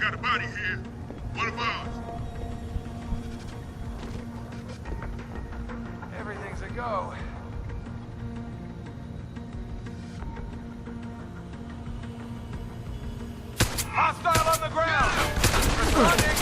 got a body here. One of ours. Everything's a go. Hostile on the ground! Responding!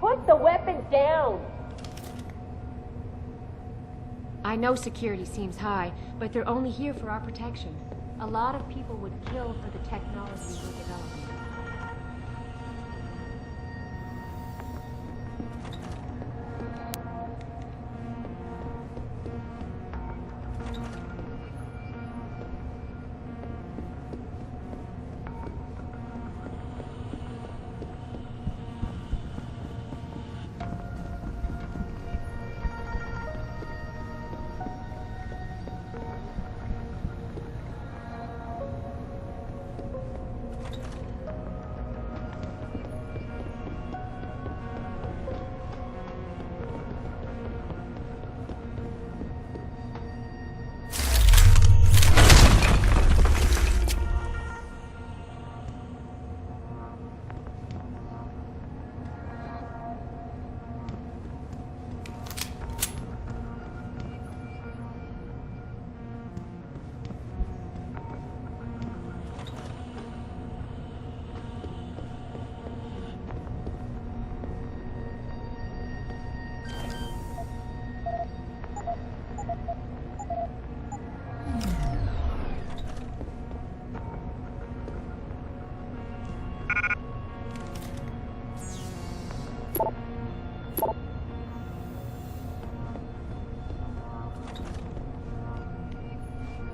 Put the weapon down! I know security seems high, but they're only here for our protection. A lot of people would kill for the technology we're developing.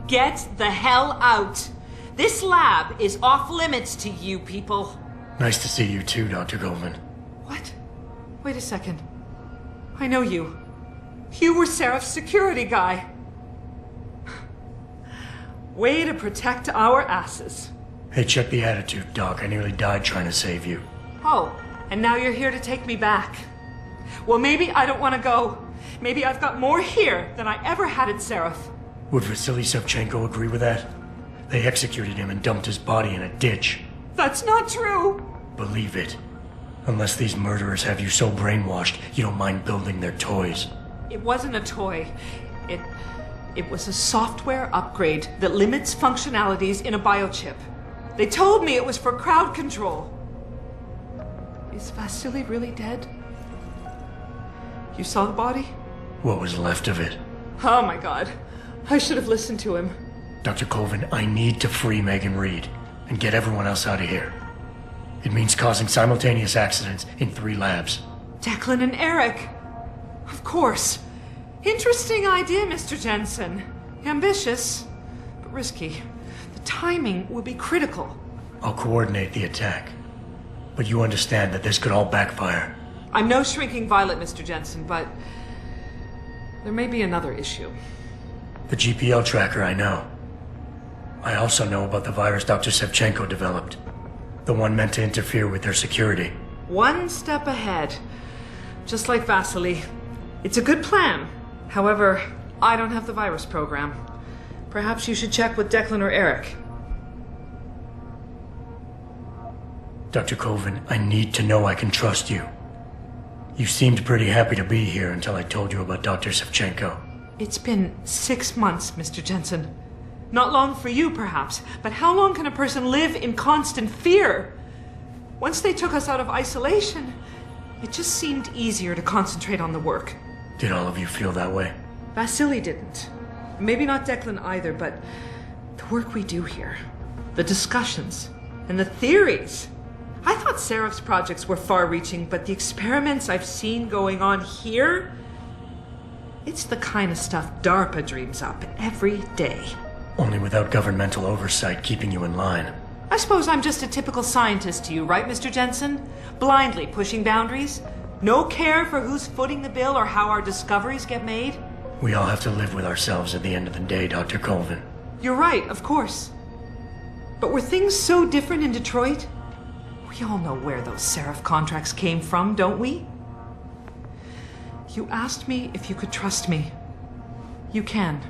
Get the hell out. This lab is off limits to you people. Nice to see you too, Dr. Colvin. What? Wait a second. I know you. You were Sarif's security guy. Way to protect our asses. Hey, check the attitude, Doc. I nearly died trying to save you. Oh, and now you're here to take me back. Well, maybe I don't want to go. Maybe I've got more here than I ever had at Sarif. Would Vasily Savchenko agree with that? They executed him and dumped his body in a ditch. That's not true. Believe it. Unless these murderers have you so brainwashed, you don't mind building their toys. It wasn't a toy. It was a software upgrade that limits functionalities in a biochip. They told me it was for crowd control. Is Vasily really dead? You saw the body? What was left of it? Oh my god. I should have listened to him. Dr. Colvin, I need to free Megan Reed and get everyone else out of here. It means causing simultaneous accidents in 3 labs. Declan and Eric. Of course. Interesting idea, Mr. Jensen. Ambitious, but risky. The timing will be critical. I'll coordinate the attack. But you understand that this could all backfire. I'm no shrinking violet, Mr. Jensen, but there may be another issue. The GPL tracker, I know. I also know about the virus Dr. Savchenko developed. The one meant to interfere with their security. One step ahead. Just like Vasily. It's a good plan. However, I don't have the virus program. Perhaps you should check with Declan or Eric. Dr. Colvin, I need to know I can trust you. You seemed pretty happy to be here until I told you about Dr. Savchenko. It's been 6 months, Mr. Jensen. Not long for you, perhaps, but how long can a person live in constant fear? Once they took us out of isolation, it just seemed easier to concentrate on the work. Did all of you feel that way? Vasily didn't. Maybe not Declan either, but the work we do here, the discussions, and the theories. I thought Sarif's projects were far-reaching, but the experiments I've seen going on here, it's the kind of stuff DARPA dreams up every day. Only without governmental oversight keeping you in line. I suppose I'm just a typical scientist to you, right, Mr. Jensen? Blindly pushing boundaries? No care for who's footing the bill or how our discoveries get made? We all have to live with ourselves at the end of the day, Dr. Colvin. You're right, of course. But were things so different in Detroit? We all know where those Sarif contracts came from, don't we? You asked me if you could trust me. You can.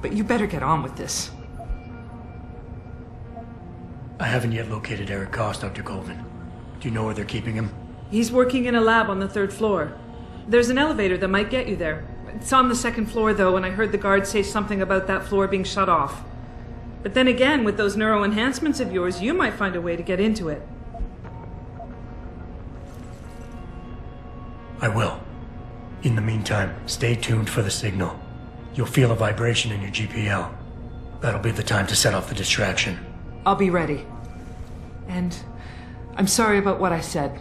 But you better get on with this. I haven't yet located Eric Koss, Dr. Colvin. Do you know where they're keeping him? He's working in a lab on the 3rd floor. There's an elevator that might get you there. It's on the 2nd floor, though, and I heard the guard say something about that floor being shut off. But then again, with those neuro enhancements of yours, you might find a way to get into it. I will. In the meantime, stay tuned for the signal. You'll feel a vibration in your GPL. That'll be the time to set off the distraction. I'll be ready. And I'm sorry about what I said.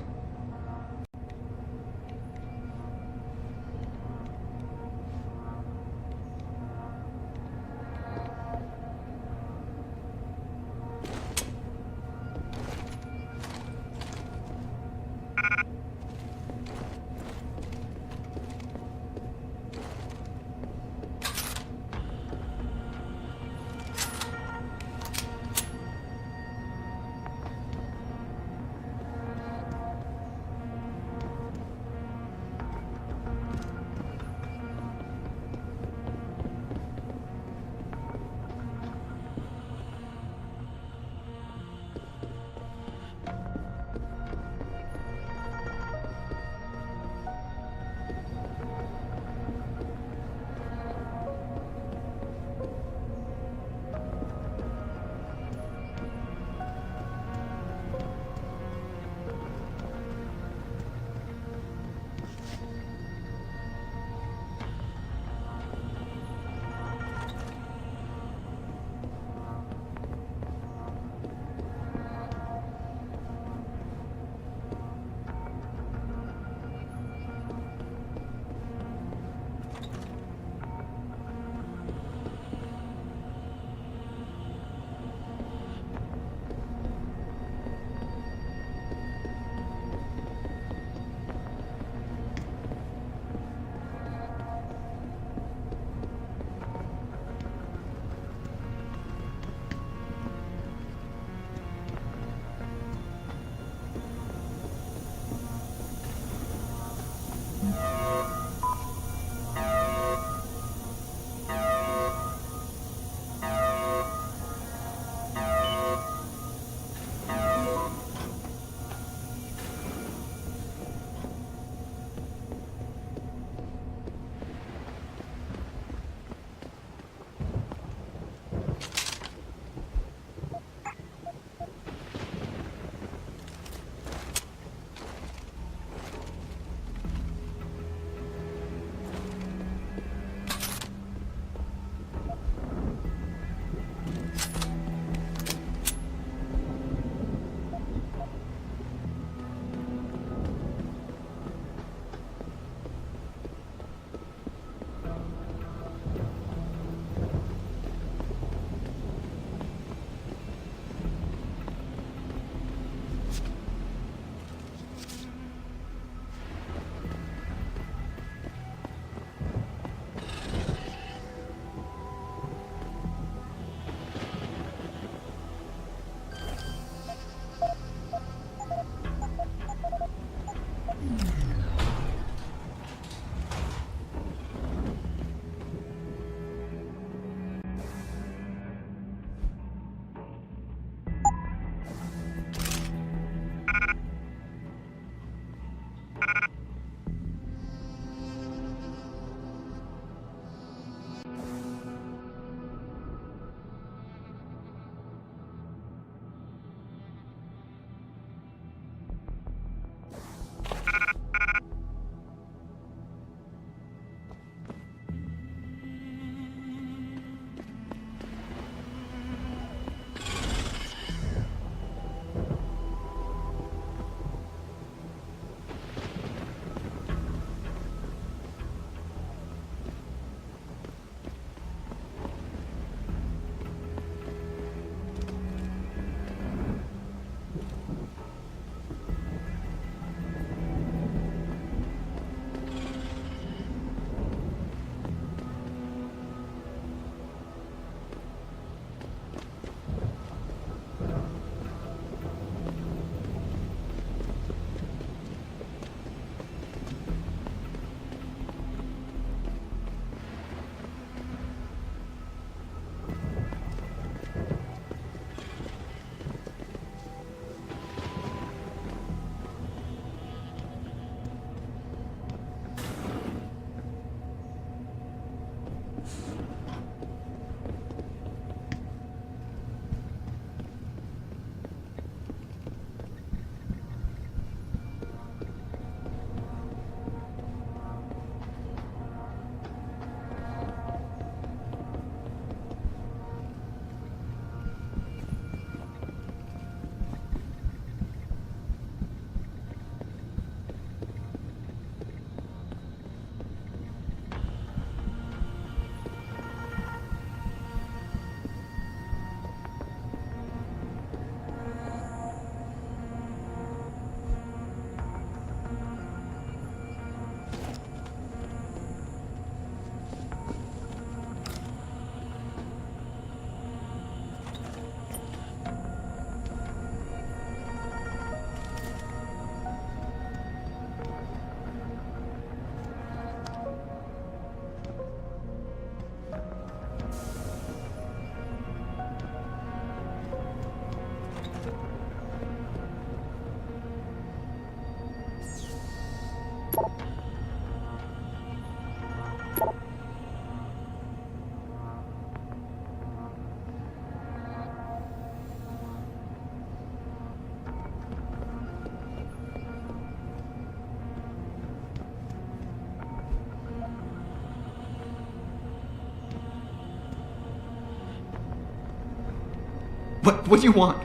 What do you want?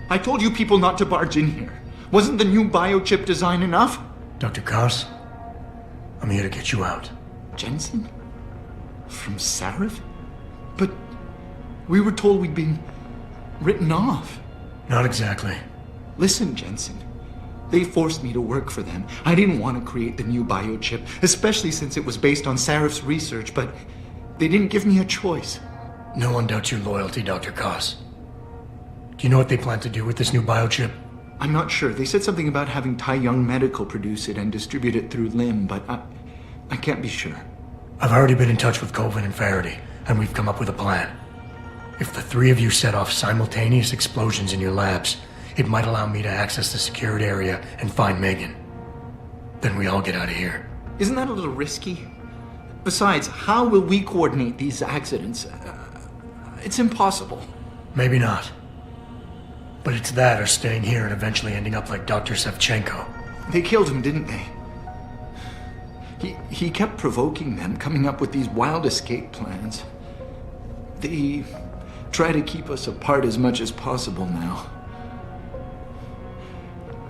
I told you people not to barge in here. Wasn't the new biochip design enough? Dr. Koss, I'm here to get you out. Jensen? From Sarif? But we were told we'd been written off. Not exactly. Listen, Jensen. They forced me to work for them. I didn't want to create the new biochip, especially since it was based on Sarif's research, but they didn't give me a choice. No one doubts your loyalty, Dr. Koss. Do you know what they plan to do with this new biochip? I'm not sure. They said something about having Tai Young Medical produce it and distribute it through Lim, but I can't be sure. I've already been in touch with Colvin and Faraday, and we've come up with a plan. If the three of you set off simultaneous explosions in your labs, it might allow me to access the secured area and find Megan. Then we all get out of here. Isn't that a little risky? Besides, how will we coordinate these accidents? It's impossible. Maybe not. But it's that or staying here and eventually ending up like Dr. Shevchenko. They killed him, didn't they? He kept provoking them, coming up with these wild escape plans. They try to keep us apart as much as possible now.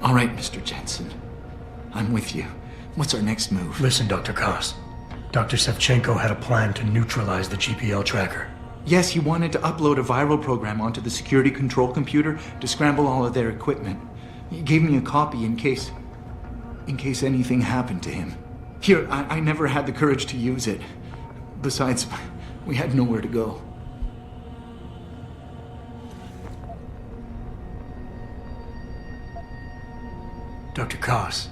All right, Mr. Jensen. I'm with you. What's our next move? Listen, Dr. Koss. Dr. Shevchenko had a plan to neutralize the GPL tracker. Yes, he wanted to upload a viral program onto the security control computer to scramble all of their equipment. He gave me a copy in case anything happened to him. Here, I never had the courage to use it. Besides, we had nowhere to go. Dr. Koss,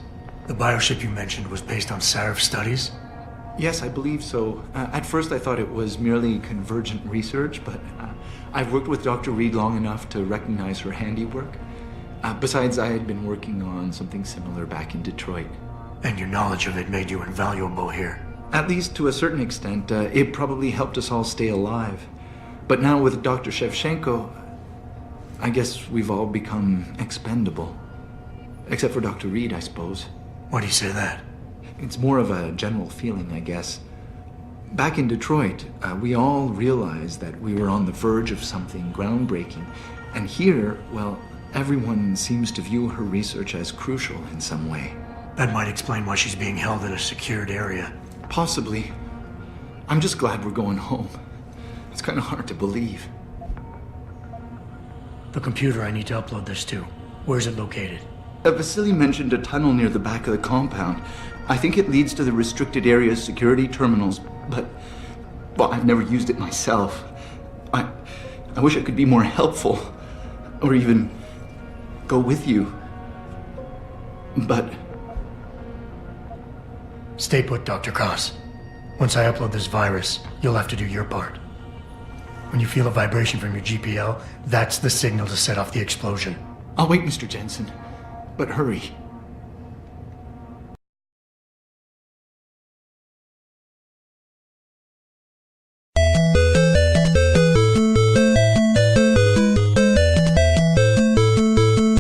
the biochip you mentioned was based on Sarif studies? Yes, I believe so. At first I thought it was merely convergent research, but I've worked with Dr. Reed long enough to recognize her handiwork. Besides, I had been working on something similar back in Detroit. And your knowledge of it made you invaluable here. At least to a certain extent, it probably helped us all stay alive. But now with Dr. Shevchenko, I guess we've all become expendable. Except for Dr. Reed, I suppose. Why do you say that? It's more of a general feeling, I guess. Back in Detroit, we all realized that we were on the verge of something groundbreaking. And here, well, everyone seems to view her research as crucial in some way. That might explain why she's being held in a secured area. Possibly. I'm just glad we're going home. It's kind of hard to believe. The computer I need to upload this to, where's it located? Vasily mentioned a tunnel near the back of the compound. I think it leads to the restricted area's security terminals, but, well, I've never used it myself. I wish I could be more helpful, or even go with you. But... Stay put, Dr. Koss. Once I upload this virus, you'll have to do your part. When you feel a vibration from your GPL, that's the signal to set off the explosion. I'll wait, Mr. Jensen. But hurry.